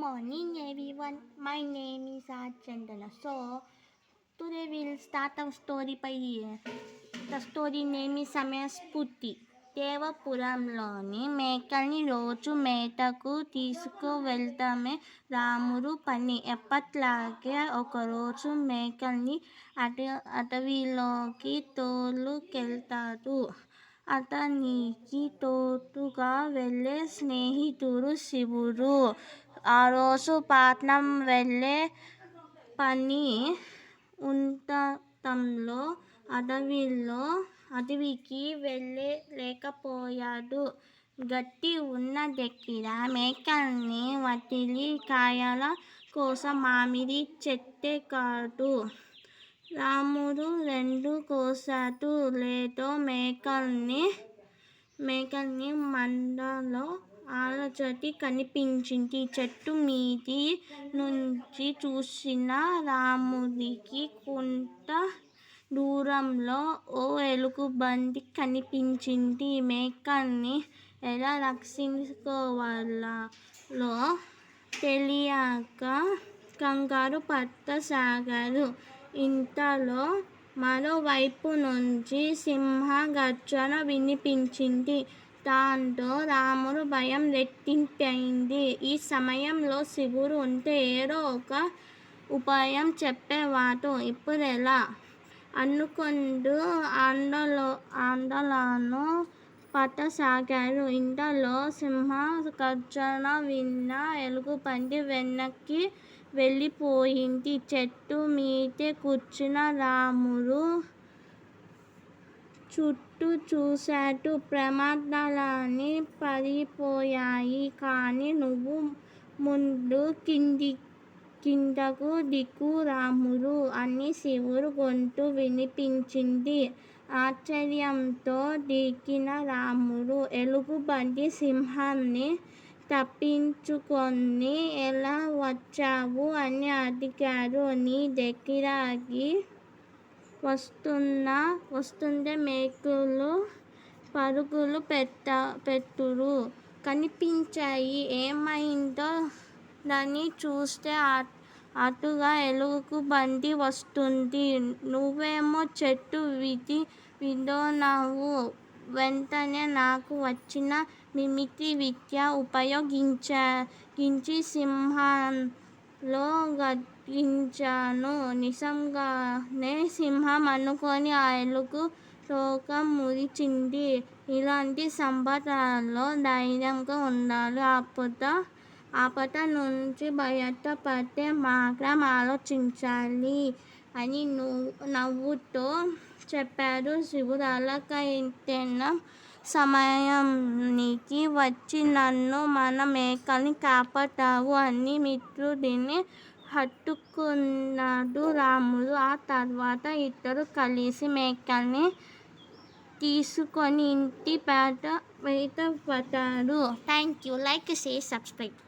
morning everyone, my name is Chandana. So today we'll start our story by the story name is సమయస్ఫూర్తి. దేవపురంలోని మేకల్ని రోజు మేతకు తీసుకువెళ్ళటమే రాముడు పని. ఎప్పట్లాగే ఒకరోజు మేకల్ని అడవిలోకి తోలుకెళ్తాడు. అతనికి తోడుగా వెళ్ళే స్నేహితుడు శివుడు. ఆ రోజు పట్నం వెళ్ళే పని ఉండటంలో అడవికి వెళ్ళలేకపోయాడు. గడ్డి ఉన్న దగ్గర మేకల్ని వదిలి కాయల కోసం మామిడి చెట్టెక్కాడు. రాముడు రెండు కోసాడో లేదో మేకల్ని మధ్యలో అలజడి కనిపించింది. చెట్టు మీది నుంచి చూసిన రాముడికి కొంత దూరంలో ఓ ఎలుగుబంటి కనిపించింది. మేకల్ని ఎలా రక్షించుకోవాలో తెలియక కంగారు పడసాగాడు. ఇంతలో మరోవైపు నుంచి సింహ గర్జన వినిపించింది. దాంతో రాముడు భయం రెట్టింపైంది. ఈ సమయంలో శివుడు ఉంటే ఏదో ఒక ఉపాయం చెప్పేవాడు. ఇప్పుడెలా అనుకుంటూ ఆందోళనలో పడసాగాడు. ఇంతలో సింహ గర్జన విన్న ఎలుగుబంటి వెనక్కి వెళ్ళిపోయింది. చెట్టు మీదే కూర్చున్న రాముడు చుట్టూ చూశాడు. ప్రమాదాలన్నీ పారిపోయాయి. కానీ నువ్వు ముందు కిందకు దిగు రాముడు అని శివుడి గొంతు వినిపించింది. ఆశ్చర్యంతో దిగిన రాముడు ఎలుగుబంటి సింహాన్ని తప్పించుకొని ఎలా వచ్చావు అని అడిగాడు. నీ దగ్గరికి వస్తుంటే మేకలు పరుగులు పెడుతూ కనిపించాయి. ఏమైందో అని చూస్తే అటుగా ఎలుగుబంటి వస్తుంది. నువ్వేమో చెట్టు విడున్నావు. వెంటనే నాకు వచ్చిన మిమిక్రీ విద్య ఉపయోగించి సింహంలో బంధించాను. నిజంగానే సింహం అనుకొని ఆ ఎలుగు తోక ముడిచింది. ఇలాంటి సందర్భాల్లో ధైర్యంగా ఉండాలి. ఆపద నుంచి బయటపడే మార్గం ఆలోచించాలి అని నవ్వుతూ చెప్పాడు శివుడు. అలాగైతేనా సమయానికి వచ్చి నన్ను మన మేకల్ని కాపాడావు అని మిత్రుడిని హత్తుకున్నాడు రాముడు. ఆ తర్వాత ఇద్దరూ కలిసి మేకల్ని తీసుకొని ఇంటి బయట పడ్డారు. Thank you. Like, share, subscribe.